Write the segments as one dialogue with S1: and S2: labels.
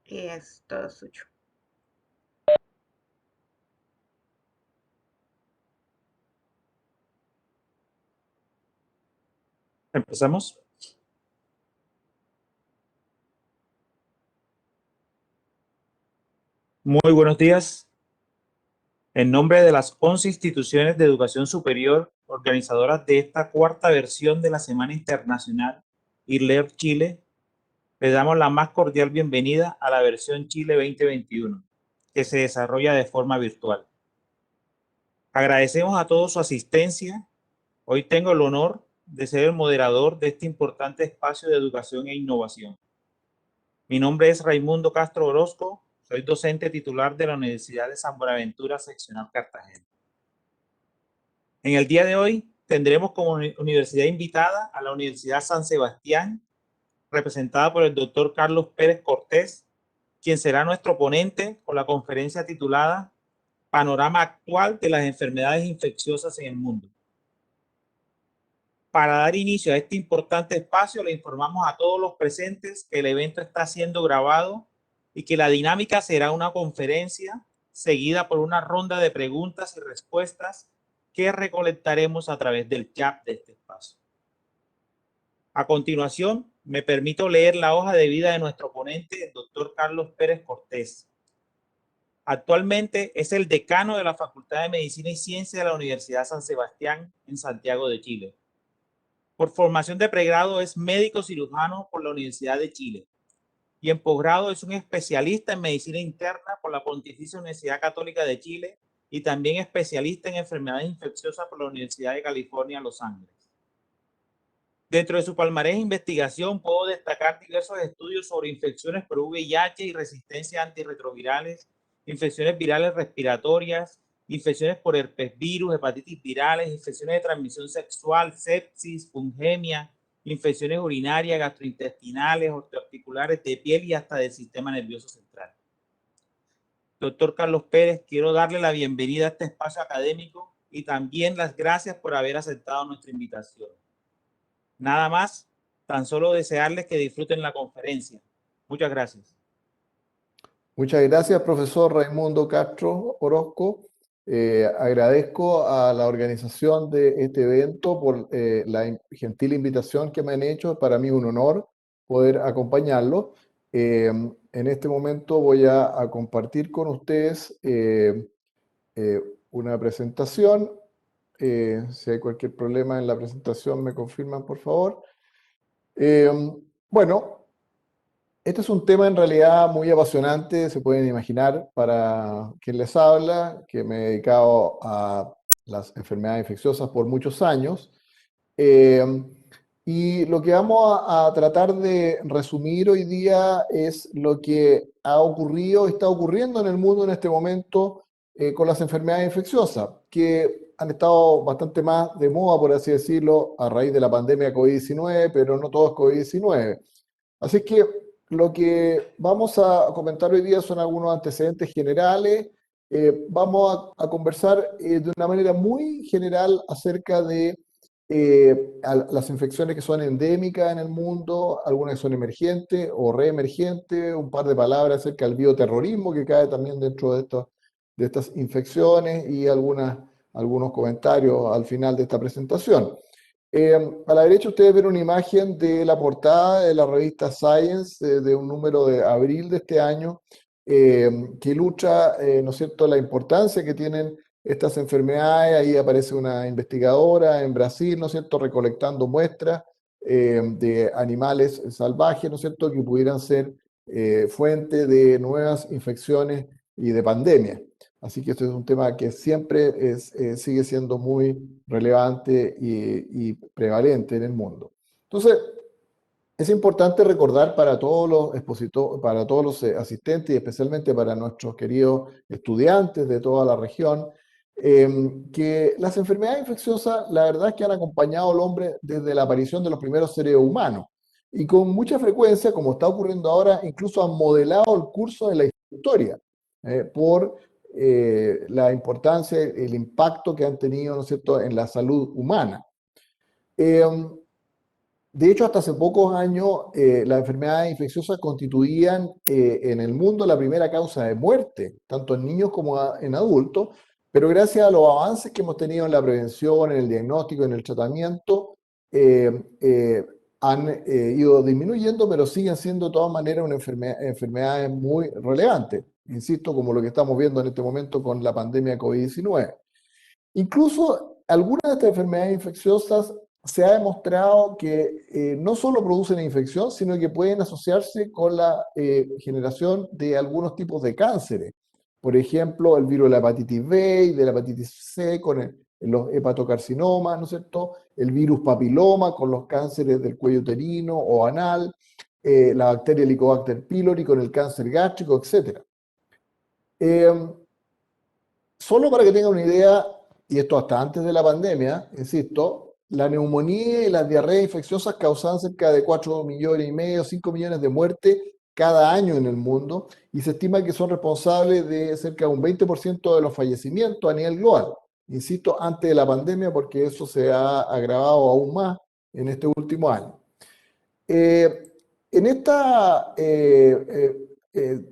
S1: Es todo suyo.
S2: Empezamos. Muy buenos días. En nombre de las 11 instituciones de educación superior organizadoras de esta cuarta versión de la Semana Internacional IRLER Chile, le damos la más cordial bienvenida a la versión Chile 2021, que se desarrolla de forma virtual. Agradecemos a todos su asistencia. Hoy tengo el honor de ser el moderador de este importante espacio de educación e innovación. Mi nombre es Raimundo Castro Orozco, soy docente titular de la Universidad de San Buenaventura, seccional Cartagena. En el día de hoy tendremos como universidad invitada a la Universidad San Sebastián, representada por el doctor Carlos Pérez Cortés, quien será nuestro ponente con la conferencia titulada Panorama actual de las enfermedades infecciosas en el mundo. Para dar inicio a este importante espacio, le informamos a todos los presentes que el evento está siendo grabado y que la dinámica será una conferencia seguida por una ronda de preguntas y respuestas que recolectaremos a través del chat de este espacio. A continuación, me permito leer la hoja de vida de nuestro ponente, el doctor Carlos Pérez Cortés. Actualmente es el decano de la Facultad de Medicina y Ciencia de la Universidad San Sebastián en Santiago de Chile. Por formación de pregrado es médico cirujano por la Universidad de Chile y en posgrado es un especialista en medicina interna por la Pontificia Universidad Católica de Chile y también especialista en enfermedades infecciosas por la Universidad de California, Los Ángeles. Dentro de su palmarés de investigación puedo destacar diversos estudios sobre infecciones por VIH y resistencia a antirretrovirales, infecciones virales respiratorias, infecciones por herpes virus, hepatitis virales, infecciones de transmisión sexual, sepsis, pungemia, infecciones urinarias, gastrointestinales, osteoarticulares, de piel y hasta del sistema nervioso central. Doctor Carlos Pérez, quiero darle la bienvenida a este espacio académico y también las gracias por haber aceptado nuestra invitación. Nada más, tan solo desearles que disfruten la conferencia. Muchas gracias.
S3: Muchas gracias, profesor Raimundo Castro Orozco. Agradezco a la organización de este evento por la gentil invitación que me han hecho. Para mí es un honor poder acompañarlo. En este momento voy a compartir con ustedes una presentación. Si hay cualquier problema en la presentación, me confirman, por favor. Bueno, este es un tema en realidad muy apasionante, se pueden imaginar, para quien les habla, que me he dedicado a las enfermedades infecciosas por muchos años. Y lo que vamos a tratar de resumir hoy día es lo que ha ocurrido, está ocurriendo en el mundo en este momento con las enfermedades infecciosas, que han estado bastante más de moda, por así decirlo, a raíz de la pandemia COVID-19, pero no todo es COVID-19. Así que lo que vamos a comentar hoy día son algunos antecedentes generales. Vamos a conversar de una manera muy general acerca de las infecciones que son endémicas en el mundo, algunas que son emergentes o reemergentes, un par de palabras acerca del bioterrorismo que cae también dentro de estas infecciones y algunos comentarios al final de esta presentación. A la derecha ustedes ven una imagen de la portada de la revista Science de un número de abril de este año que ilustra, ¿no es cierto?, la importancia que tienen estas enfermedades. Ahí aparece una investigadora en Brasil, ¿no es cierto?, recolectando muestras de animales salvajes, ¿no es cierto?, que pudieran ser fuente de nuevas infecciones y de pandemias. Así que esto es un tema que siempre sigue siendo muy relevante y prevalente en el mundo. Entonces, es importante recordar para todos los expositores, para todos los asistentes y especialmente para nuestros queridos estudiantes de toda la región, que las enfermedades infecciosas, la verdad es que han acompañado al hombre desde la aparición de los primeros seres humanos y con mucha frecuencia, como está ocurriendo ahora, incluso han modelado el curso de la historia por la importancia, el impacto que han tenido, ¿no es cierto?, en la salud humana. De hecho, hasta hace pocos años, las enfermedades infecciosas constituían en el mundo la primera causa de muerte, tanto en niños como en adultos, pero gracias a los avances que hemos tenido en la prevención, en el diagnóstico, en el tratamiento, eh, eh, han ido disminuyendo, pero siguen siendo de todas maneras una enfermedades muy relevantes, insisto, como lo que estamos viendo en este momento con la pandemia COVID-19. Incluso algunas de estas enfermedades infecciosas se ha demostrado que no solo producen infección, sino que pueden asociarse con la generación de algunos tipos de cánceres. Por ejemplo, el virus de la hepatitis B y de la hepatitis C con los hepatocarcinomas, ¿no es cierto? El virus papiloma con los cánceres del cuello uterino o anal, la bacteria Helicobacter pylori con el cáncer gástrico, etc. Solo para que tengan una idea, y esto hasta antes de la pandemia, insisto, la neumonía y las diarreas infecciosas causaban cerca de 4 millones y medio, 5 millones de muertes cada año en el mundo, y se estima que son responsables de cerca de un 20% de los fallecimientos a nivel global. Insisto, antes de la pandemia, porque eso se ha agravado aún más en este último año. Eh, en estas,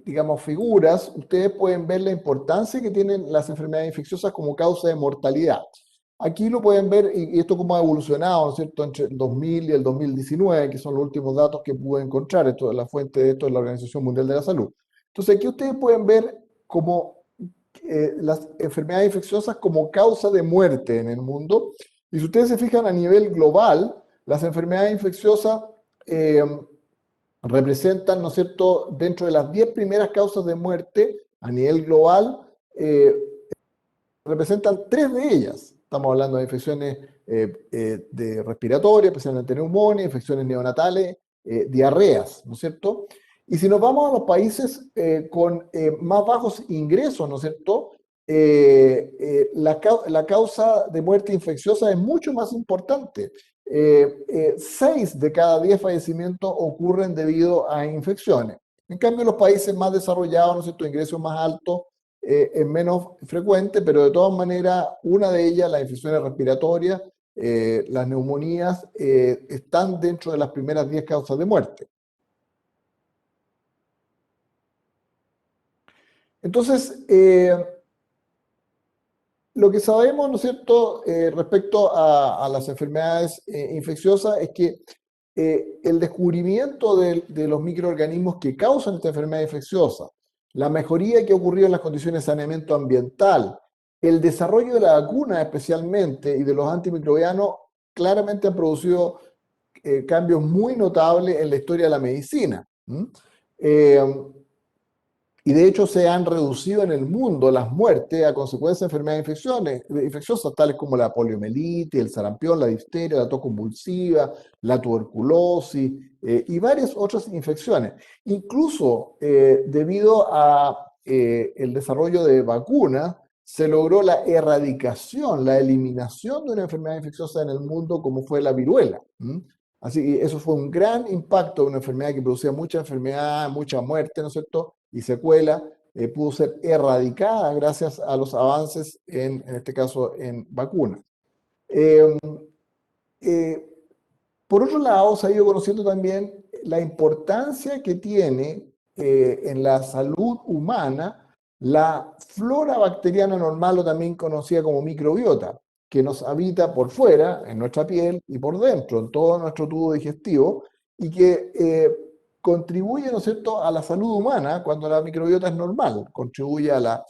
S3: digamos, figuras, ustedes pueden ver la importancia que tienen las enfermedades infecciosas como causa de mortalidad. Aquí lo pueden ver, y esto cómo ha evolucionado, ¿no es cierto?, entre el 2000 y el 2019, que son los últimos datos que pude encontrar. Esto, la fuente de esto es la Organización Mundial de la Salud. Entonces, aquí ustedes pueden ver como las enfermedades infecciosas como causa de muerte en el mundo. Y si ustedes se fijan a nivel global, las enfermedades infecciosas eh, representan, ¿no es cierto?, dentro de las 10 primeras causas de muerte a nivel global, eh, representan 3 de ellas. Estamos hablando de infecciones de respiratorias, especialmente neumonía, infecciones neonatales, diarreas, ¿no es cierto? Y si nos vamos a los países con más bajos ingresos, ¿no es cierto? La causa de muerte infecciosa es mucho más importante. 6 de cada 10 fallecimientos ocurren debido a infecciones. En cambio, en los países más desarrollados, ¿no es cierto?, ingresos más altos, es menos frecuente, pero de todas maneras, una de ellas, las infecciones respiratorias, las neumonías, están dentro de las primeras 10 causas de muerte. Entonces, lo que sabemos, ¿no es cierto?, respecto a las enfermedades infecciosas es que el descubrimiento de los microorganismos que causan esta enfermedad infecciosa, la mejoría que ha ocurrido en las condiciones de saneamiento ambiental, el desarrollo de la vacuna especialmente y de los antimicrobianos, claramente han producido cambios muy notables en la historia de la medicina. Eh, y de hecho se han reducido en el mundo las muertes a consecuencia de enfermedades infecciosas, tales como la poliomielitis, el sarampión, la difteria, la tos convulsiva, la tuberculosis y varias otras infecciones. Incluso debido a el desarrollo de vacunas, se logró la erradicación, la eliminación de una enfermedad infecciosa en el mundo como fue la viruela. Así que eso fue un gran impacto de una enfermedad que producía mucha enfermedad, mucha muerte, ¿no es cierto?, y secuela, pudo ser erradicada gracias a los avances en este caso, en vacunas. Eh, eh, por otro lado, se ha ido conociendo también la importancia que tiene en la salud humana la flora bacteriana normal o también conocida como microbiota, que nos habita por fuera, en nuestra piel y por dentro, en todo nuestro tubo digestivo, y que contribuye, ¿no es cierto?, a la salud humana cuando la microbiota es normal, contribuye a la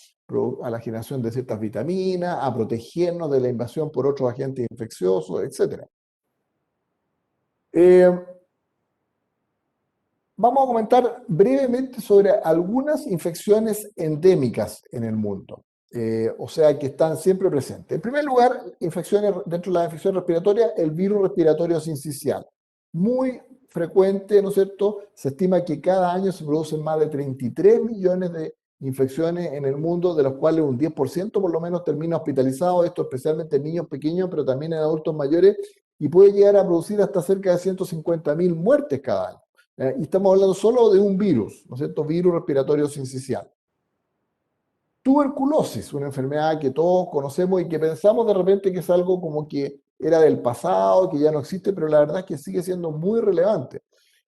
S3: generación de ciertas vitaminas, a protegernos de la invasión por otros agentes infecciosos, etc. Vamos a comentar brevemente sobre algunas infecciones endémicas en el mundo, o sea, que están siempre presentes. En primer lugar, infecciones dentro de las infecciones respiratorias, el virus respiratorio sincicial. Muy frecuente, ¿no es cierto? Se estima que cada año se producen más de 33 millones de infecciones en el mundo, de los cuales un 10% por lo menos termina hospitalizado, esto especialmente en niños pequeños, pero también en adultos mayores, y puede llegar a producir hasta cerca de 150.000 muertes cada año. Y estamos hablando solo de un virus, ¿no es cierto? Virus respiratorio sincicial. Tuberculosis, una enfermedad que todos conocemos y que pensamos de repente que es algo como que era del pasado, que ya no existe, pero la verdad es que sigue siendo muy relevante.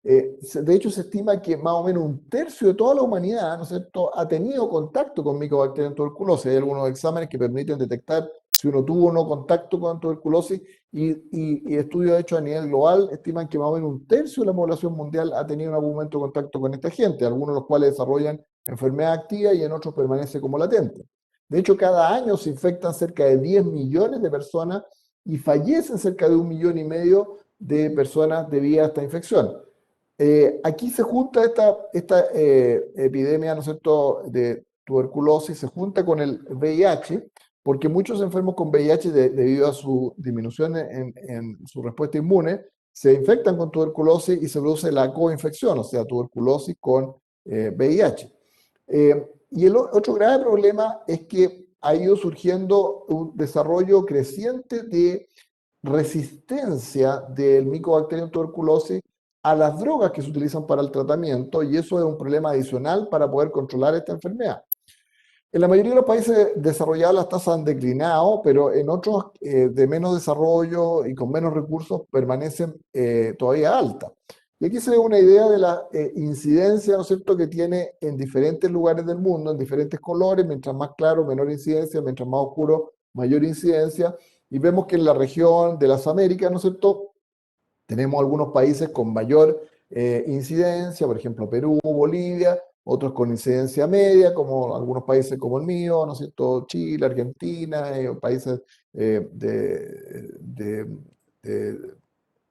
S3: De hecho, se estima que más o menos un tercio de toda la humanidad, ¿no es cierto?, ha tenido contacto con Mycobacterium tuberculosis. Hay algunos exámenes que permiten detectar si uno tuvo o no contacto con tuberculosis y estudios hechos a nivel global estiman que más o menos un tercio de la población mundial ha tenido en algún momento contacto con esta gente, algunos de los cuales desarrollan enfermedad activa y en otros permanece como latente. De hecho, cada año se infectan cerca de 10 millones de personas y fallecen cerca de 1,5 millones de personas debido a esta infección. Aquí se junta esta epidemia, ¿no es cierto?, de tuberculosis, se junta con el VIH, porque muchos enfermos con VIH, debido a su disminución en su respuesta inmune, se infectan con tuberculosis y se produce la coinfección, o sea, tuberculosis con VIH. Y el otro grave problema es que ha ido surgiendo un desarrollo creciente de resistencia del Mycobacterium tuberculosis a las drogas que se utilizan para el tratamiento, y eso es un problema adicional para poder controlar esta enfermedad. En la mayoría de los países desarrollados las tasas han declinado, pero en otros de menos desarrollo y con menos recursos permanecen todavía altas. Y aquí se ve una idea de la incidencia, ¿no es cierto?, que tiene en diferentes lugares del mundo, en diferentes colores, mientras más claro, menor incidencia, mientras más oscuro, mayor incidencia. Y vemos que en la región de las Américas, ¿no es cierto?, tenemos algunos países con mayor incidencia, por ejemplo, Perú, Bolivia, otros con incidencia media, como algunos países como el mío, ¿no es cierto?, Chile, Argentina, países de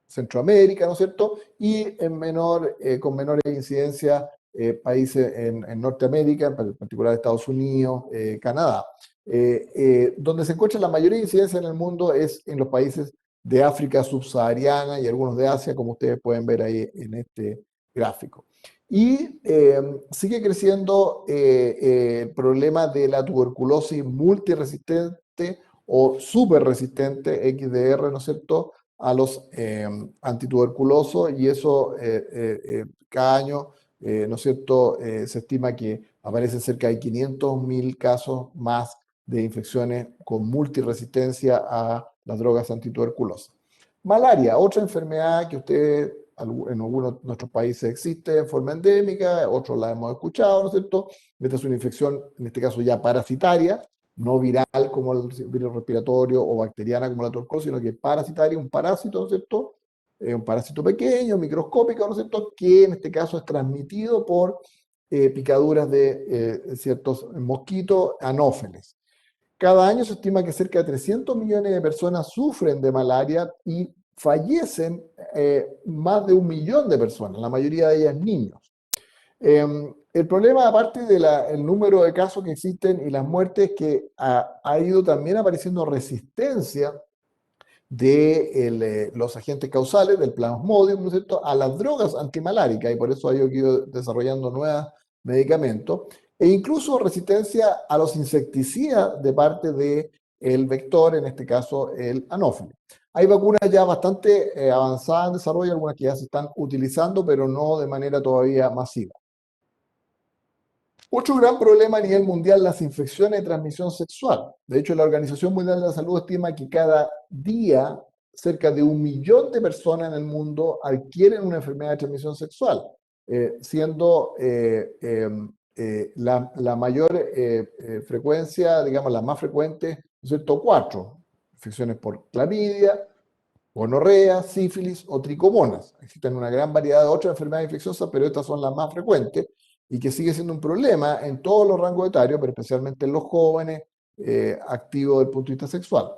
S3: Centroamérica, ¿no es cierto?, y con menores incidencias países en Norteamérica, en particular Estados Unidos, Canadá. Donde se encuentra la mayor incidencia en el mundo es en los países de África subsahariana y algunos de Asia, como ustedes pueden ver ahí en este gráfico. Y sigue creciendo el problema de la tuberculosis multiresistente o superresistente, XDR, ¿no es cierto?, a los antituberculosos, y eso cada año, ¿no es cierto?, se estima que aparecen cerca de 500.000 casos más de infecciones con multiresistencia a las drogas antituberculosas. Malaria, otra enfermedad que ustedes en algunos de nuestros países existe en forma endémica, otros la hemos escuchado, ¿no es cierto? Esta es una infección, en este caso ya parasitaria, no viral como el virus respiratorio o bacteriana como la tuberculosis, sino que parasitaria, un parásito, ¿no es cierto? Un parásito pequeño, microscópico, ¿no es cierto?, que en este caso es transmitido por picaduras de ciertos mosquitos anófeles. Cada año se estima que cerca de 300 millones de personas sufren de malaria y fallecen más de 1 millón de personas, la mayoría de ellas niños. El problema, aparte del número de casos que existen y las muertes, es que ha ido también apareciendo resistencia de los agentes causales del Plasmodium, ¿no es cierto?, a las drogas antimaláricas, y por eso ha ido desarrollando nuevos medicamentos, e incluso resistencia a los insecticidas de parte del vector, en este caso el anófilo. Hay vacunas ya bastante avanzadas en desarrollo, algunas que ya se están utilizando, pero no de manera todavía masiva. Otro gran problema a nivel mundial, las infecciones de transmisión sexual. De hecho, la Organización Mundial de la Salud estima que cada día cerca de 1 millón de personas en el mundo adquieren una enfermedad de transmisión sexual, siendo la mayor frecuencia, digamos, la más frecuente, ¿no es cierto?, 4 infecciones por clamidia, gonorrea, sífilis o tricomonas. Existen una gran variedad de otras enfermedades infecciosas, pero estas son las más frecuentes y que sigue siendo un problema en todos los rangos etarios, pero especialmente en los jóvenes activos desde el punto de vista sexual.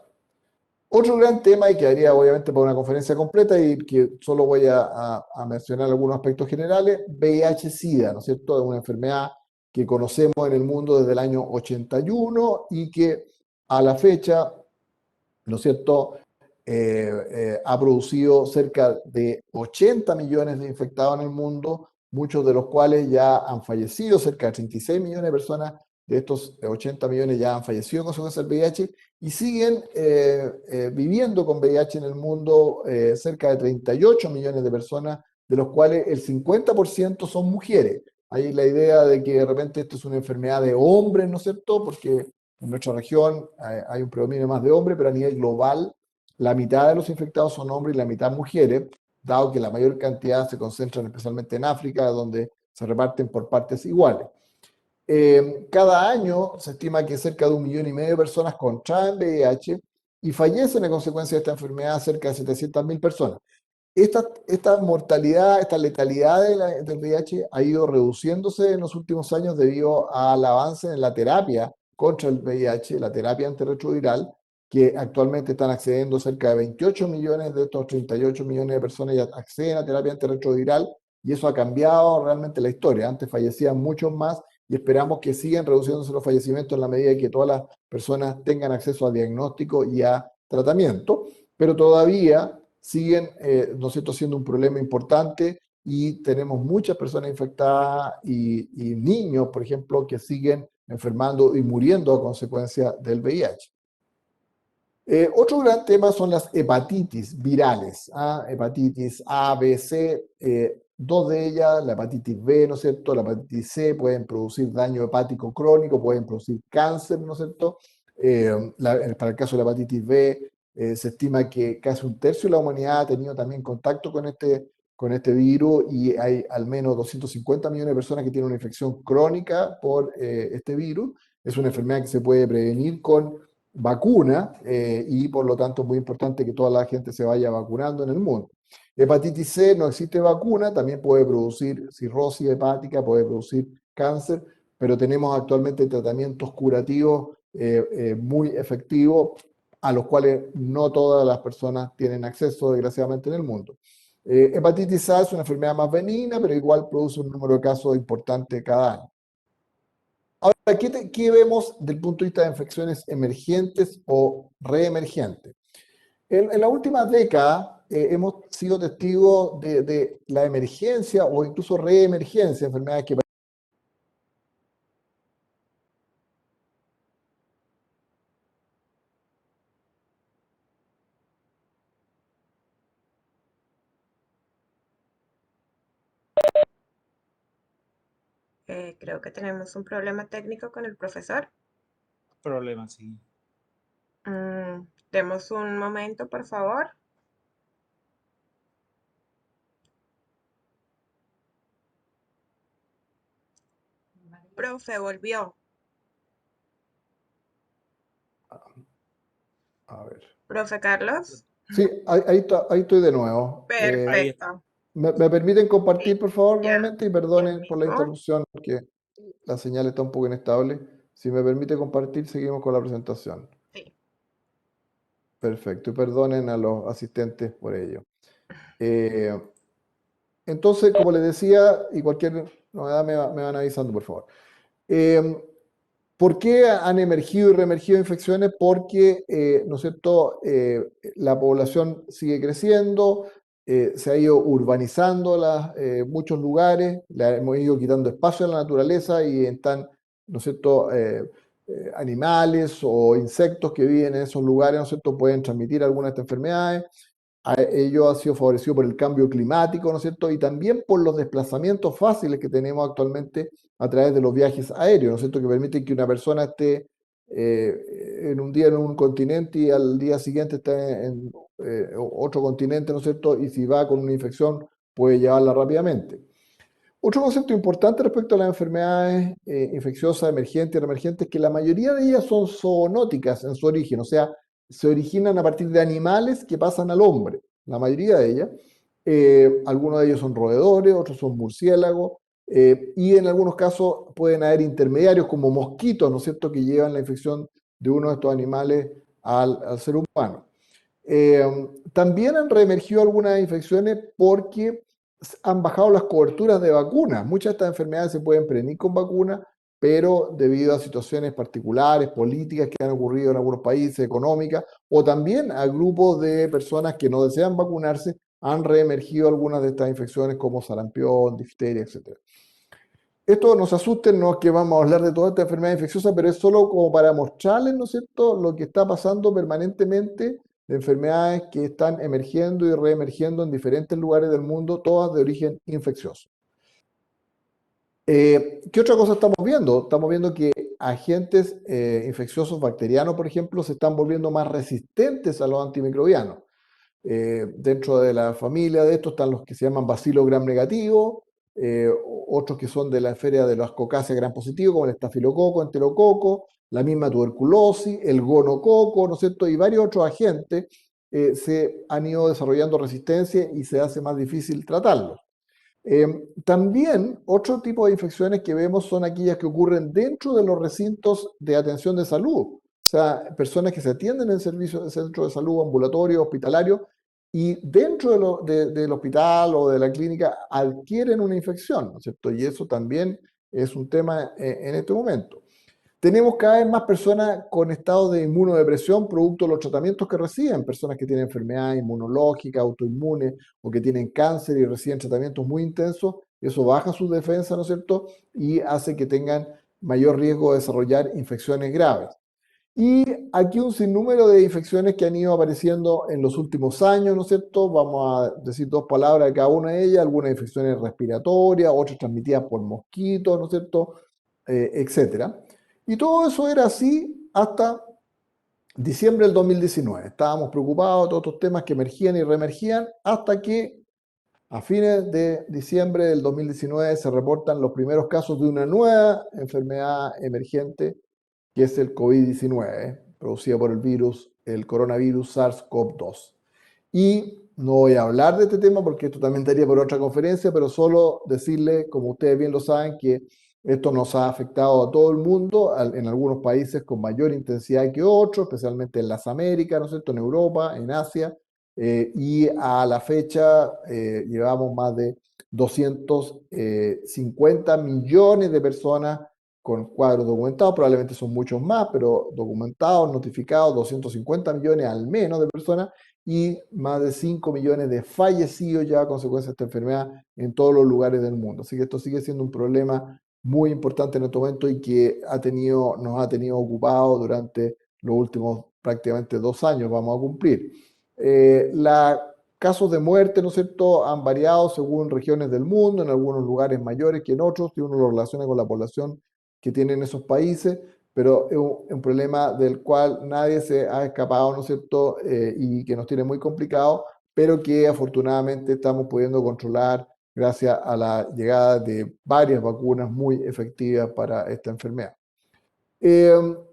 S3: Otro gran tema, y que haría obviamente para una conferencia completa y que solo voy a mencionar algunos aspectos generales, VIH-Sida, ¿no es cierto? Es una enfermedad que conocemos en el mundo desde el año 81 y que a la fecha, ¿no es cierto?, ha producido cerca de 80 millones de infectados en el mundo, muchos de los cuales ya han fallecido, cerca de 36 millones de personas de estos 80 millones ya han fallecido con consecuencia del VIH y siguen viviendo con VIH en el mundo cerca de 38 millones de personas, de los cuales el 50% son mujeres. Hay la idea de que de repente esto es una enfermedad de hombres, ¿no es cierto?, porque en nuestra región hay un predominio más de hombres, pero a nivel global La mitad de los infectados son hombres y la mitad mujeres, dado que la mayor cantidad se concentran especialmente en África, donde se reparten por partes iguales. Cada año se estima que cerca de 1,5 millones de personas contraen VIH y fallecen a consecuencia de esta enfermedad cerca de 700.000 personas. Esta mortalidad, esta letalidad del VIH ha ido reduciéndose en los últimos años debido al avance en la terapia contra el VIH, la terapia antirretroviral, que actualmente están accediendo cerca de 28 millones de estos 38 millones de personas ya acceden a terapia antirretroviral y eso ha cambiado realmente la historia. Antes fallecían muchos más y esperamos que sigan reduciéndose los fallecimientos en la medida que todas las personas tengan acceso a diagnóstico y a tratamiento, pero todavía siguen, ¿no es cierto?, siendo un problema importante y tenemos muchas personas infectadas y niños, por ejemplo, que siguen enfermando y muriendo a consecuencia del VIH. Otro gran tema son las hepatitis virales, hepatitis A, B, C, dos de ellas, la hepatitis B, ¿no es cierto?, la hepatitis C pueden producir daño hepático crónico, pueden producir cáncer, ¿no es cierto? Para el caso de la hepatitis B, se estima que casi un tercio de la humanidad ha tenido también contacto con este virus y hay al menos 250 millones de personas que tienen una infección crónica por este virus. Es una enfermedad que se puede prevenir con vacuna y por lo tanto es muy importante que toda la gente se vaya vacunando en el mundo. Hepatitis C no existe vacuna, también puede producir cirrosis hepática, puede producir cáncer, pero tenemos actualmente tratamientos curativos muy efectivos a los cuales no todas las personas tienen acceso, desgraciadamente, en el mundo. Hepatitis A es una enfermedad más benigna, pero igual produce un número de casos importante cada año. Ahora, ¿qué vemos del punto de vista de infecciones emergentes o reemergentes? En la última década hemos sido testigos de la emergencia o incluso reemergencia de enfermedades que...
S1: Creo que tenemos un problema técnico con el profesor.
S2: Problema, sí.
S1: Demos un momento, por favor. Profe, volvió.
S3: A ver.
S1: Profe Carlos.
S3: Sí, ahí estoy de nuevo.
S2: Ahí está.
S1: Perfecto.
S3: ¿Me permiten compartir, por favor,
S1: Ya,
S3: nuevamente? Y
S1: ya
S3: perdonen por la
S1: mismo.
S3: interrupción, porque la señal está un poco inestable. Si me permite compartir, seguimos con la presentación.
S1: Sí.
S3: Perfecto, y perdonen a los asistentes por ello. Entonces, como les decía, y cualquier novedad me van avisando, por favor. ¿Por qué han emergido y reemergido infecciones? Porque, ¿no es cierto?, la población sigue creciendo, se ha ido urbanizando muchos lugares, le hemos ido quitando espacio a la naturaleza y están, ¿no es cierto?, animales o insectos que viven en esos lugares, ¿no es cierto?, pueden transmitir algunas de estas enfermedades. Ello ha sido favorecido por el cambio climático, ¿no es cierto? Y también por los desplazamientos fáciles que tenemos actualmente a través de los viajes aéreos, ¿no es cierto? Que permiten que una persona esté en un día en un continente y al día siguiente esté en otro continente, ¿no es cierto? Y si va con una infección, puede llevarla rápidamente. Otro concepto importante respecto a las enfermedades infecciosas emergentes y reemergentes es que la mayoría de ellas son zoonóticas en su origen, o sea, se originan a partir de animales que pasan al hombre, la mayoría de ellas. Algunos de ellos son roedores, otros son murciélagos, y en algunos casos pueden haber intermediarios como mosquitos, ¿no es cierto?, que llevan la infección de uno de estos animales al ser humano. También han reemergido algunas infecciones porque han bajado las coberturas de vacunas. Muchas de estas enfermedades se pueden prevenir con vacunas, pero debido a situaciones particulares, políticas que han ocurrido en algunos países, económicas, o también a grupos de personas que no desean vacunarse, han reemergido algunas de estas infecciones como sarampión, difteria, etc. Esto nos asusta, no es que vamos a hablar de toda esta enfermedad infecciosa, pero es solo como para mostrarles, ¿no es cierto?, lo que está pasando permanentemente de enfermedades que están emergiendo y reemergiendo en diferentes lugares del mundo, todas de origen infeccioso. ¿Qué otra cosa estamos viendo? Estamos viendo que agentes infecciosos bacterianos, por ejemplo, se están volviendo más resistentes a los antimicrobianos. Dentro de la familia de estos están los que se llaman bacilo gram negativo, otros que son de la esfera de las cocáceas gram positivo, como el estafilococo, enterococo, la misma tuberculosis, el gonococo, ¿no es cierto? Y varios otros agentes se han ido desarrollando resistencia y se hace más difícil tratarlos. También otro tipo de infecciones que vemos son aquellas que ocurren dentro de los recintos de atención de salud. O sea, personas que se atienden en servicios de centro de salud, ambulatorio, hospitalario, y dentro del hospital o de la clínica adquieren una infección, ¿no es cierto? Y eso también es un tema en este momento. Tenemos cada vez más personas con estados de inmunodepresión producto de los tratamientos que reciben, personas que tienen enfermedades inmunológicas, autoinmunes o que tienen cáncer y reciben tratamientos muy intensos. Eso baja su defensa, ¿no es cierto? Y hace que tengan mayor riesgo de desarrollar infecciones graves. Y aquí un sinnúmero de infecciones que han ido apareciendo en los últimos años, ¿no es cierto? Vamos a decir dos palabras de cada una de ellas, algunas infecciones respiratorias, otras transmitidas por mosquitos, ¿no es cierto? Etcétera. Y todo eso era así hasta diciembre del 2019. Estábamos preocupados de todos estos temas que emergían y reemergían hasta que a fines de diciembre del 2019 se reportan los primeros casos de una nueva enfermedad emergente que es el COVID-19, producida por el coronavirus SARS-CoV-2. Y no voy a hablar de este tema porque esto también daría por otra conferencia, pero solo decirle, como ustedes bien lo saben, que esto nos ha afectado a todo el mundo, en algunos países con mayor intensidad que otros, especialmente en las Américas, ¿no es cierto?, en Europa, en Asia, y a la fecha llevamos más de 250 millones de personas con cuadros documentados, probablemente son muchos más, pero documentados, notificados, 250 millones al menos de personas, y más de 5 millones de fallecidos ya a consecuencia de esta enfermedad en todos los lugares del mundo. Así que esto sigue siendo un problema muy importante en este momento y que nos ha tenido ocupados durante los últimos prácticamente 2 años, vamos a cumplir. Los casos de muerte, ¿no es cierto?, han variado según regiones del mundo, en algunos lugares mayores que en otros, si uno lo relaciona con la población que tienen esos países, pero es un problema del cual nadie se ha escapado, ¿no es cierto?, y que nos tiene muy complicado, pero que afortunadamente estamos pudiendo controlar gracias a la llegada de varias vacunas muy efectivas para esta enfermedad. Quiero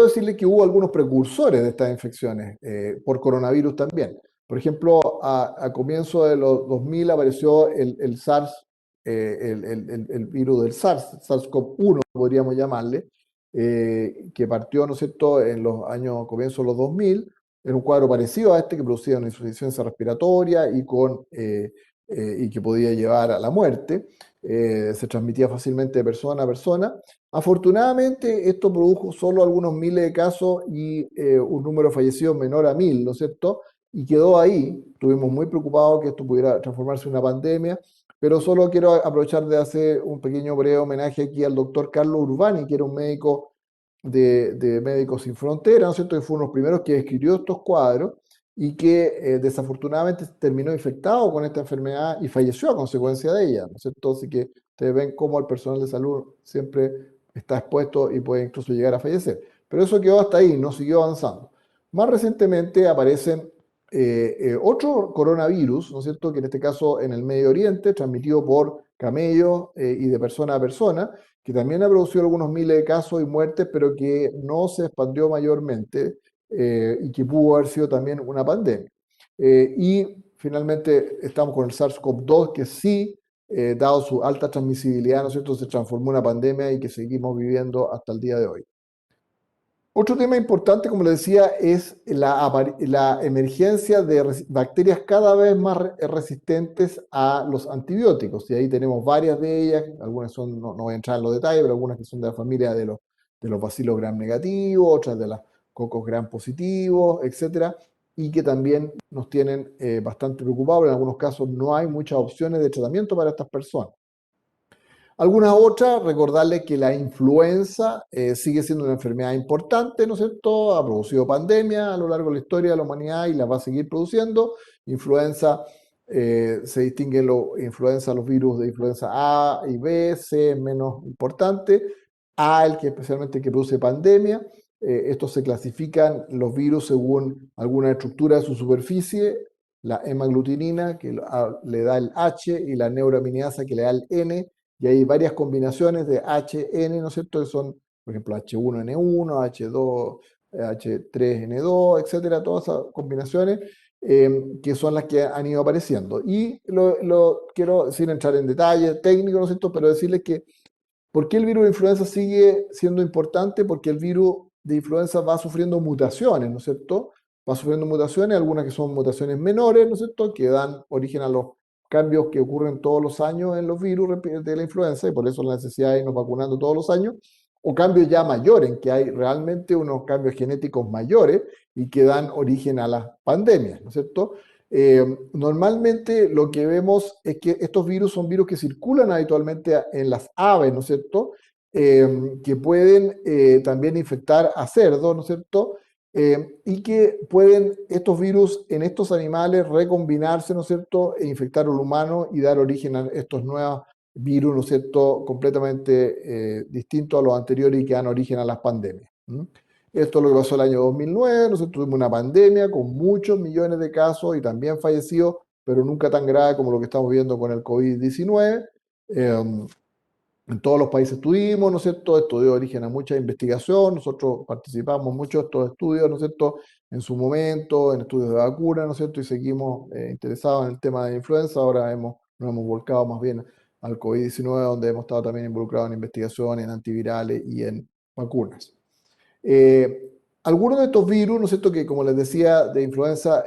S3: decirles que hubo algunos precursores de estas infecciones por coronavirus también. Por ejemplo, a comienzo de los 2000 apareció el SARS, el virus del SARS-CoV-1, podríamos llamarle, que partió, ¿no es cierto?, en los años, comienzo de los 2000, en un cuadro parecido a este que producía una insuficiencia respiratoria y que podía llevar a la muerte. Se transmitía fácilmente de persona a persona. Afortunadamente, esto produjo solo algunos miles de casos y un número de fallecidos menor a 1000, ¿no es cierto? Y quedó ahí. Estuvimos muy preocupados que esto pudiera transformarse en una pandemia, pero solo quiero aprovechar de hacer un pequeño breve homenaje aquí al doctor Carlos Urbani, que era un médico de Médicos Sin Fronteras, ¿no es cierto? Que fue uno de los primeros que escribió estos cuadros y que desafortunadamente terminó infectado con esta enfermedad y falleció a consecuencia de ella, ¿no es cierto? Así que ustedes ven cómo el personal de salud siempre está expuesto y puede incluso llegar a fallecer. Pero eso quedó hasta ahí, no siguió avanzando. Más recientemente aparecen otro coronavirus, ¿no es cierto?, que en este caso en el Medio Oriente, transmitido por camellos y de persona a persona, que también ha producido algunos miles de casos y muertes, pero que no se expandió mayormente y que pudo haber sido también una pandemia. Y finalmente estamos con el SARS-CoV-2, que sí, dado su alta transmisibilidad, ¿no es cierto?, se transformó en una pandemia y que seguimos viviendo hasta el día de hoy. Otro tema importante, como les decía, es la emergencia de bacterias cada vez más resistentes a los antibióticos. Y ahí tenemos varias de ellas, algunas son, no voy a entrar en los detalles, pero algunas que son de la familia de los bacilos gram negativos, otras de las cocos gram positivos, etcétera, y que también nos tienen bastante preocupados. En algunos casos no hay muchas opciones de tratamiento para estas personas. Algunas otras, recordarles que la influenza sigue siendo una enfermedad importante, ¿no es cierto? Ha producido pandemia a lo largo de la historia de la humanidad y la va a seguir produciendo. Influenza, se distinguen los virus de influenza A y B, C es menos importante, A, el que especialmente el que produce pandemia. Estos se clasifican los virus según alguna estructura de su superficie, la hemaglutinina que le da el H y la neuraminidasa que le da el N, y hay varias combinaciones de HN, ¿no es cierto? Que son, por ejemplo, H1N1, H2, H3N2, etcétera, todas esas combinaciones que son las que han ido apareciendo. Y lo quiero, sin entrar en detalle técnico, ¿no es cierto?, pero decirles que ¿por qué el virus de influenza sigue siendo importante? Porque el virus de influenza va sufriendo mutaciones, ¿no es cierto? Va sufriendo mutaciones, algunas que son mutaciones menores, ¿no es cierto?, que dan origen a los cambios que ocurren todos los años en los virus de la influenza, y por eso la necesidad de irnos vacunando todos los años, o cambios ya mayores, en que hay realmente unos cambios genéticos mayores y que dan origen a las pandemias, ¿no es cierto? Normalmente lo que vemos es que estos virus son virus que circulan habitualmente en las aves, ¿no es cierto? Que pueden también infectar a cerdos, ¿no es cierto? Y que pueden estos virus en estos animales recombinarse, ¿no es cierto? E infectar al humano y dar origen a estos nuevos virus, ¿no es cierto? Completamente distintos a los anteriores y que dan origen a las pandemias. ¿Mm? Esto es lo que pasó el año 2009, nosotros tuvimos una pandemia con muchos millones de casos y también fallecidos, pero nunca tan grave como lo que estamos viendo con el COVID-19. En todos los países tuvimos, ¿no es cierto? Esto dio origen a mucha investigación, nosotros participamos mucho de estos estudios, ¿no es cierto? En su momento, en estudios de vacuna, ¿no es cierto? Y seguimos interesados en el tema de la influenza, ahora nos hemos volcado más bien al COVID-19, donde hemos estado también involucrados en investigación, en antivirales y en vacunas. Algunos de estos virus, ¿no es cierto?, que como les decía, de influenza,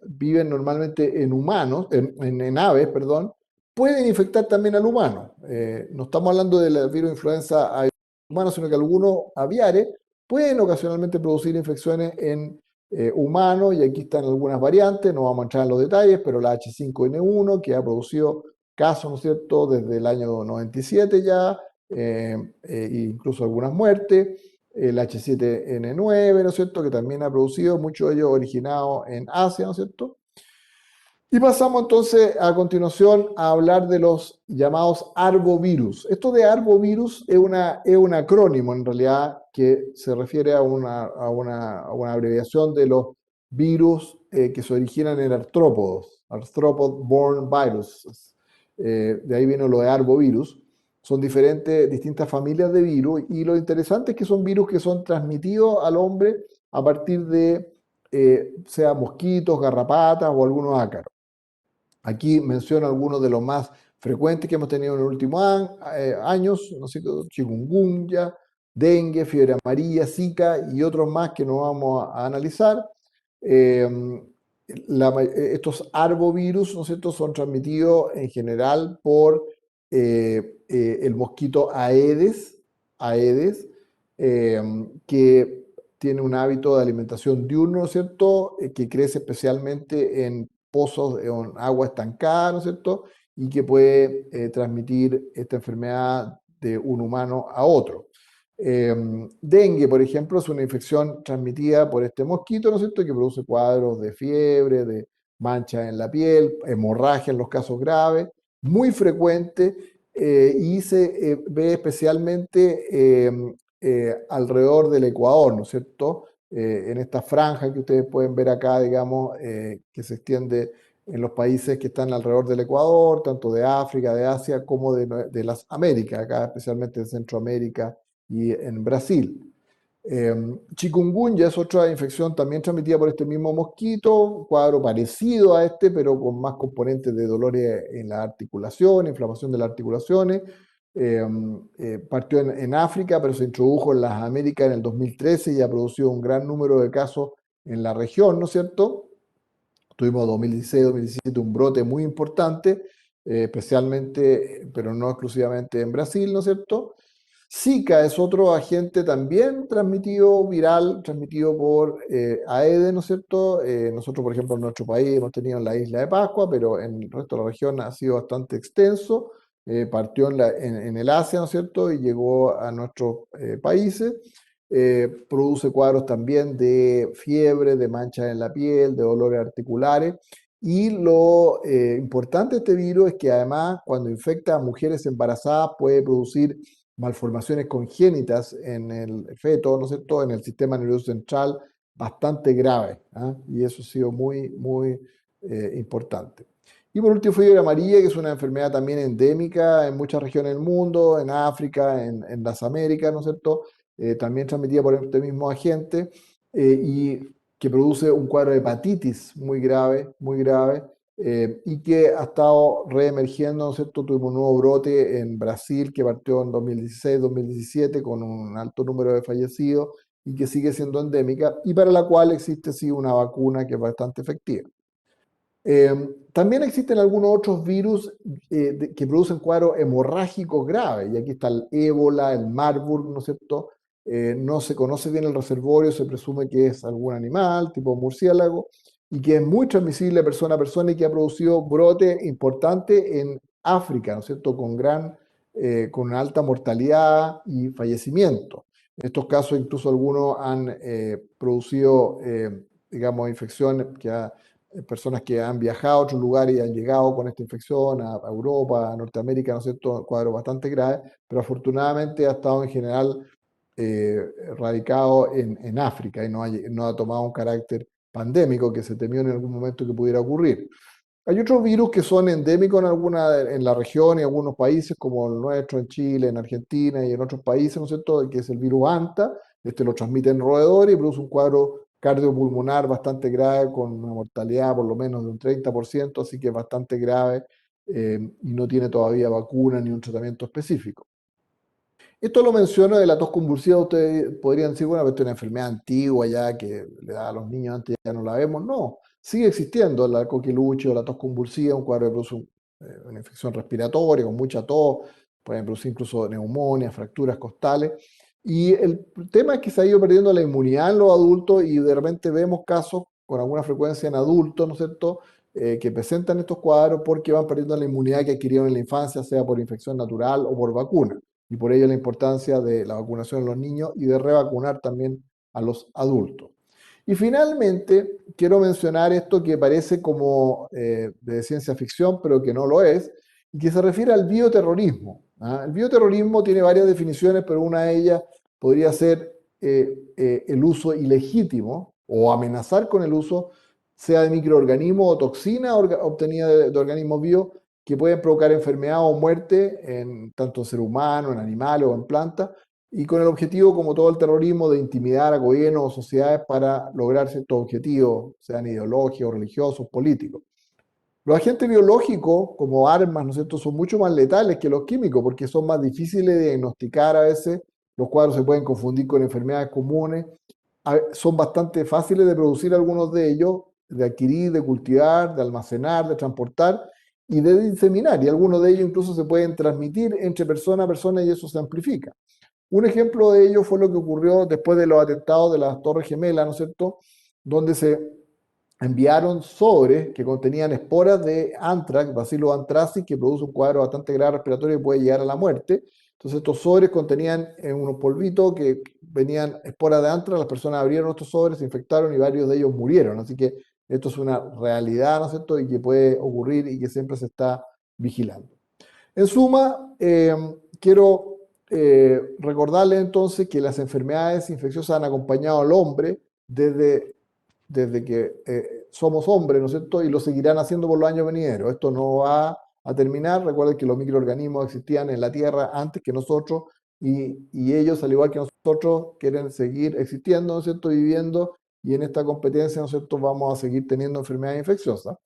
S3: viven normalmente en humanos, en aves, perdón, pueden infectar también al humano. No estamos hablando del virus de influenza a humanos, sino que algunos aviares pueden ocasionalmente producir infecciones en humanos, y aquí están algunas variantes, no vamos a entrar en los detalles, pero la H5N1, que ha producido casos, ¿no es cierto?, desde el año 97 ya, incluso algunas muertes. El H7N9, ¿no es cierto?, que también ha producido, muchos de ellos originados en Asia, ¿no es cierto? Y pasamos entonces a continuación a hablar de los llamados arbovirus. Esto de arbovirus es un acrónimo en realidad que se refiere a una abreviación de los virus que se originan en artrópodos, arthropod-borne viruses. De ahí viene lo de arbovirus. Son distintas familias de virus, y lo interesante es que son virus que son transmitidos al hombre a partir de, sea mosquitos, garrapatas o algunos ácaros. Aquí menciono algunos de los más frecuentes que hemos tenido en los últimos años, no sé, chikungunya, dengue, fiebre amarilla, zika y otros más que no vamos a analizar. Eh, Estos arbovirus, ¿no es cierto?, son transmitidos en general por el mosquito Aedes, que tiene un hábito de alimentación diurno, ¿no es cierto?, que crece especialmente en pozos con agua estancada, ¿no es cierto?, y que puede transmitir esta enfermedad de un humano a otro. Dengue, por ejemplo, es una infección transmitida por este mosquito, ¿no es cierto?, que produce cuadros de fiebre, de manchas en la piel, hemorragia en los casos graves, muy frecuente, y se ve especialmente alrededor del Ecuador, ¿no es cierto?, en esta franja que ustedes pueden ver acá, digamos, que se extiende en los países que están alrededor del Ecuador, tanto de África, de Asia, como de las Américas, acá especialmente en Centroamérica y en Brasil. Chikungunya es otra infección también transmitida por este mismo mosquito, un cuadro parecido a este, pero con más componentes de dolores en la articulación, inflamación de las articulaciones. Partió en África, pero se introdujo en las Américas en el 2013 y ha producido un gran número de casos en la región, ¿no es cierto? Tuvimos 2016-2017 un brote muy importante, especialmente, pero no exclusivamente en Brasil, ¿no es cierto? Zika es otro agente también transmitido, viral, transmitido por Aedes, ¿no es cierto? Nosotros, por ejemplo, en nuestro país hemos tenido en la isla de Pascua, pero en el resto de la región ha sido bastante extenso. Partió en el Asia, ¿no es cierto?, y llegó a nuestros países. Produce cuadros también de fiebre, de manchas en la piel, de dolores articulares. Y lo importante de este virus es que además, cuando infecta a mujeres embarazadas, puede producir malformaciones congénitas en el feto, ¿no es cierto?, en el sistema nervioso central, bastante graves, ¿ah? Y eso ha sido muy, muy importante. Y por último, fiebre amarilla, que es una enfermedad también endémica en muchas regiones del mundo, en África, en las Américas, ¿no es cierto?, también transmitida por este mismo agente, y que produce un cuadro de hepatitis muy grave, y que ha estado reemergiendo, ¿no es cierto? Tuvimos un nuevo brote en Brasil que partió en 2016-2017 con un alto número de fallecidos y que sigue siendo endémica y para la cual existe sí una vacuna que es bastante efectiva. También existen algunos otros virus que producen cuadros hemorrágicos graves, y aquí está el ébola, el Marburg, ¿no es cierto? No se conoce bien el reservorio, se presume que es algún animal, tipo murciélago, y que es muy transmisible de persona y que ha producido brote importante en África, ¿no es cierto? Con una alta mortalidad y fallecimiento. En estos casos, incluso algunos han producido, digamos, infecciones personas que han viajado a otros lugares y han llegado con esta infección a Europa, a Norteamérica, ¿no es cierto? Cuadros bastante graves, pero afortunadamente ha estado en general radicado en África y no ha tomado un carácter pandémico que se temió en algún momento que pudiera ocurrir. Hay otros virus que son endémicos en la región y en algunos países, como el nuestro, en Chile, en Argentina y en otros países, ¿no es cierto?, que es el virus ANTA. Este lo transmiten roedores y produce un cuadro cardiopulmonar bastante grave, con una mortalidad por lo menos de un 30%, así que es bastante grave, y no tiene todavía vacuna ni un tratamiento específico. Esto lo menciono de la tos convulsiva. Ustedes podrían decir, bueno, esto es una enfermedad antigua ya que le da a los niños antes, ya no la vemos. No, sigue existiendo la coquiluche o la tos convulsiva, un cuadro que produce una infección respiratoria con mucha tos, pueden producir incluso neumonía, fracturas costales. Y el tema es que se ha ido perdiendo la inmunidad en los adultos y de repente vemos casos con alguna frecuencia en adultos, ¿no es cierto?, que presentan estos cuadros porque van perdiendo la inmunidad que adquirieron en la infancia, sea por infección natural o por vacuna, y por ello la importancia de la vacunación en los niños y de revacunar también a los adultos. Y finalmente, quiero mencionar esto que parece como de ciencia ficción, pero que no lo es, y que se refiere al bioterrorismo, ¿ah? El bioterrorismo tiene varias definiciones, pero una de ellas podría ser el uso ilegítimo o amenazar con el uso, sea de microorganismos o toxina obtenida de organismos vivos, que pueden provocar enfermedad o muerte tanto en ser humano, en animales o en plantas, y con el objetivo, como todo el terrorismo, de intimidar a gobiernos o sociedades para lograr ciertos objetivos, sean ideológicos, religiosos, políticos. Los agentes biológicos, como armas, ¿no es cierto?, son mucho más letales que los químicos porque son más difíciles de diagnosticar a veces. Los cuadros se pueden confundir con enfermedades comunes. Son bastante fáciles de producir algunos de ellos, de adquirir, de cultivar, de almacenar, de transportar y de diseminar. Y algunos de ellos incluso se pueden transmitir entre persona a persona y eso se amplifica. Un ejemplo de ello fue lo que ocurrió después de los atentados de las Torres Gemelas, ¿no es cierto?, donde se enviaron sobres que contenían esporas de anthrax, Bacillus anthracis, que produce un cuadro bastante grave respiratorio y puede llegar a la muerte. Entonces estos sobres contenían unos polvitos que venían esporas de anthrax, las personas abrieron estos sobres, se infectaron y varios de ellos murieron. Así que esto es una realidad, ¿no es cierto?, y que puede ocurrir y que siempre se está vigilando. En suma, quiero recordarles entonces que las enfermedades infecciosas han acompañado al hombre desde que somos hombres, ¿no es cierto? Y lo seguirán haciendo por los años venideros. Esto no va a terminar. Recuerden que los microorganismos existían en la Tierra antes que nosotros y ellos, al igual que nosotros, quieren seguir existiendo, ¿no es cierto?, viviendo, y en esta competencia, ¿no es cierto?, vamos a seguir teniendo enfermedades infecciosas.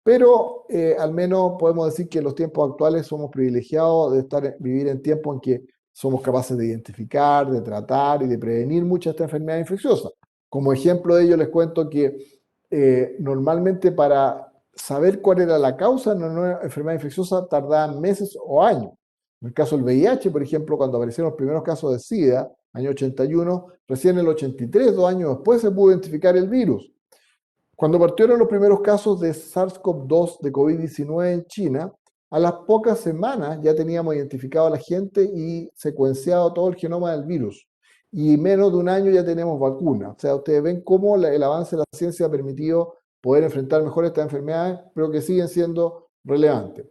S3: Pero al menos podemos decir que en los tiempos actuales somos privilegiados de vivir en tiempos en que somos capaces de identificar, de tratar y de prevenir muchas de estas enfermedades infecciosas. Como ejemplo de ello les cuento que normalmente para saber cuál era la causa de una enfermedad infecciosa tardaban meses o años. En el caso del VIH, por ejemplo, cuando aparecieron los primeros casos de SIDA, año 81, recién en el 83, 2 años después, se pudo identificar el virus. Cuando partieron los primeros casos de SARS-CoV-2 de COVID-19 en China, a las pocas semanas ya teníamos identificado a la gente y secuenciado todo el genoma del virus. Y en menos de un año ya tenemos vacuna. O sea, ustedes ven cómo el avance de la ciencia ha permitido poder enfrentar mejor estas enfermedades, pero que siguen siendo relevantes.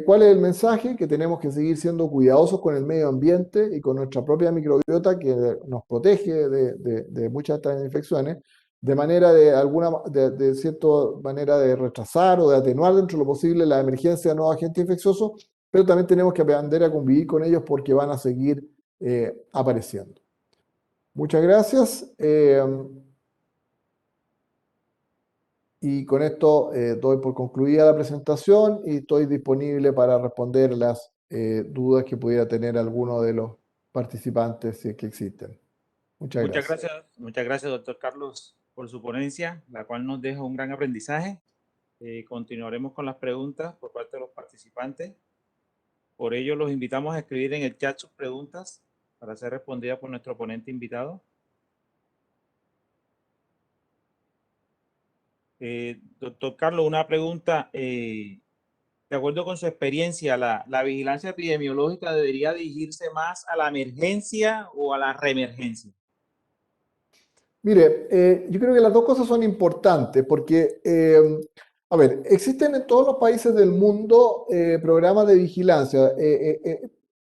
S3: ¿Cuál es el mensaje? Que tenemos que seguir siendo cuidadosos con el medio ambiente y con nuestra propia microbiota que nos protege de muchas de estas infecciones, de manera de cierta manera de retrasar o de atenuar dentro de lo posible la emergencia de nuevos agentes infecciosos, pero también tenemos que aprender a convivir con ellos porque van a seguir apareciendo. Muchas gracias. Y con esto doy por concluida la presentación y estoy disponible para responder las dudas que pudiera tener alguno de los participantes si es que existen. Muchas gracias.
S2: Muchas gracias, doctor Carlos, por su ponencia, la cual nos deja un gran aprendizaje. Continuaremos con las preguntas por parte de los participantes. Por ello, los invitamos a escribir en el chat sus preguntas para ser respondidas por nuestro ponente invitado. Doctor Carlos, una pregunta. De acuerdo con su experiencia, ¿la vigilancia epidemiológica debería dirigirse más a la emergencia o a la reemergencia?
S3: Mire, yo creo que las dos cosas son importantes porque, a ver, existen en todos los países del mundo programas de vigilancia.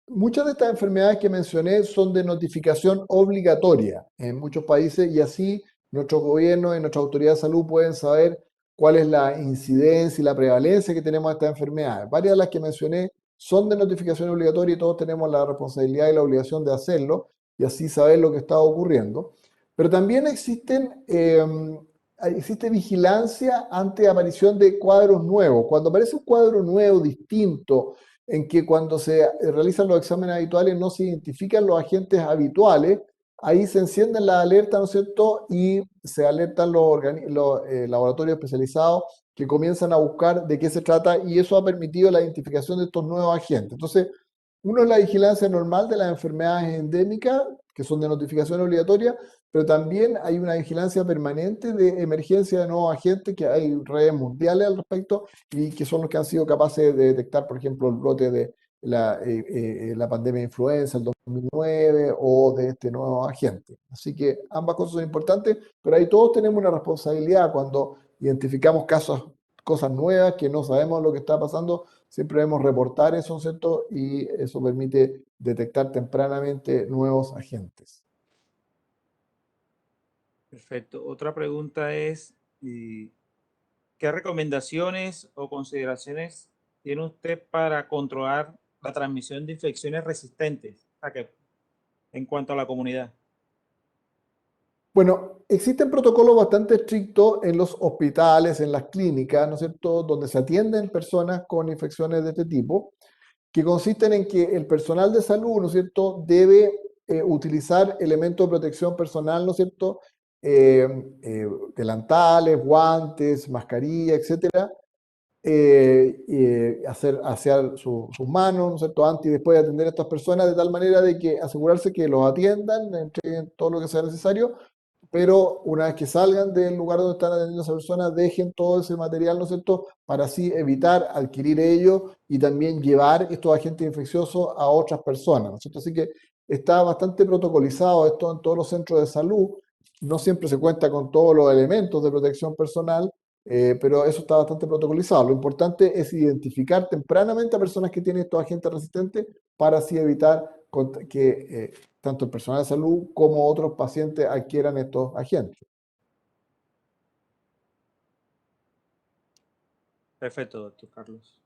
S3: Muchas de estas enfermedades que mencioné son de notificación obligatoria en muchos países y así nuestros gobiernos y nuestras autoridades de salud pueden saber cuál es la incidencia y la prevalencia que tenemos de estas enfermedades. Varias de las que mencioné son de notificación obligatoria y todos tenemos la responsabilidad y la obligación de hacerlo y así saber lo que está ocurriendo. Pero también existe vigilancia ante aparición de cuadros nuevos. Cuando aparece un cuadro nuevo, distinto, en que cuando se realizan los exámenes habituales no se identifican los agentes habituales, ahí se encienden las alertas, ¿no es cierto? Y se alertan los laboratorios especializados que comienzan a buscar de qué se trata y eso ha permitido la identificación de estos nuevos agentes. Entonces, uno es la vigilancia normal de las enfermedades endémicas, que son de notificación obligatoria, pero también hay una vigilancia permanente de emergencia de nuevos agentes, que hay redes mundiales al respecto y que son los que han sido capaces de detectar, por ejemplo, el brote de la pandemia de influenza el 2009 o de este nuevo agente. Así que ambas cosas son importantes, pero ahí todos tenemos una responsabilidad cuando identificamos cosas nuevas que no sabemos lo que está pasando. Siempre debemos reportar eso, ¿cierto? Y eso permite detectar tempranamente nuevos agentes.
S2: Perfecto. Otra pregunta es, ¿qué recomendaciones o consideraciones tiene usted para controlar la transmisión de infecciones resistentes en cuanto a la comunidad?
S3: Bueno, existen protocolos bastante estrictos en los hospitales, en las clínicas, ¿no es cierto?, donde se atienden personas con infecciones de este tipo, que consisten en que el personal de salud, ¿no es cierto?, debe utilizar elementos de protección personal, ¿no es cierto?, eh, delantales, guantes, mascarilla, etcétera, asear sus manos, ¿no es cierto?, antes y después de atender a estas personas, de tal manera de que asegurarse que los atiendan, entreguen todo lo que sea necesario, pero una vez que salgan del lugar donde están atendiendo a esa persona, dejen todo ese material, ¿no es cierto?, para así evitar adquirir ello y también llevar estos agentes infecciosos a otras personas, ¿no es cierto? Así que está bastante protocolizado esto en todos los centros de salud. No siempre se cuenta con todos los elementos de protección personal, pero eso está bastante protocolizado. Lo importante es identificar tempranamente a personas que tienen estos agentes resistentes para así evitar que tanto el personal de salud como otros pacientes adquieran estos agentes.
S2: Perfecto, doctor Carlos.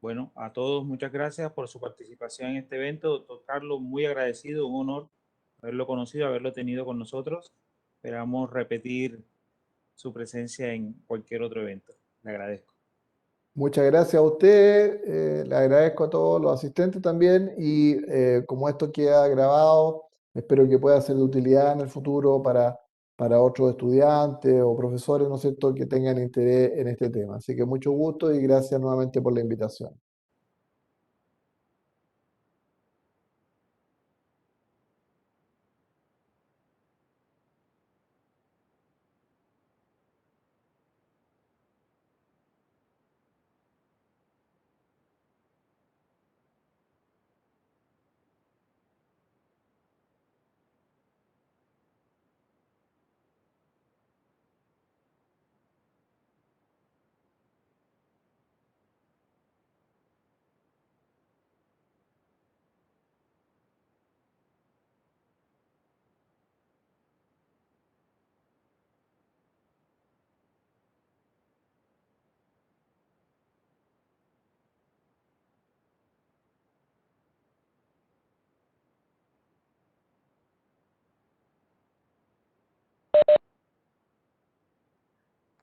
S2: Bueno, a todos muchas gracias por su participación en este evento. Doctor Carlos, muy agradecido, un honor haberlo conocido, haberlo tenido con nosotros. Esperamos repetir su presencia en cualquier otro evento. Le agradezco.
S3: Muchas gracias a usted, le agradezco a todos los asistentes también y como esto queda grabado, espero que pueda ser de utilidad en el futuro para otros estudiantes o profesores, ¿no es cierto?, que tengan interés en este tema. Así que mucho gusto y gracias nuevamente por la invitación.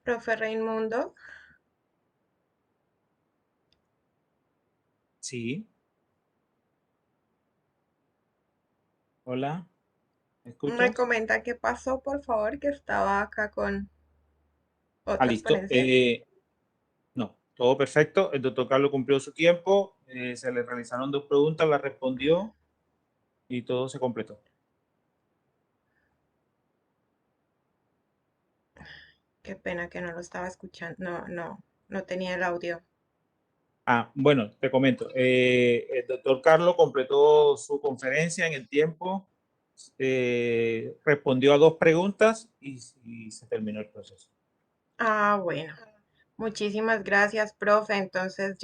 S1: Profe Raimundo,
S2: Sí. Hola, ¿me
S1: me
S2: escuchas?
S1: comenta qué pasó, por favor, que estaba acá con otras
S2: Listo.
S1: ponencias.
S2: No, todo perfecto. El doctor Carlos cumplió su tiempo. Se le realizaron 2 preguntas, las respondió y todo se completó.
S1: Qué pena que no lo estaba escuchando. No tenía el audio.
S2: Bueno, te comento. El doctor Carlos completó su conferencia en el tiempo, respondió a 2 preguntas y se terminó el proceso.
S1: Ah, bueno. Muchísimas gracias, profe. Entonces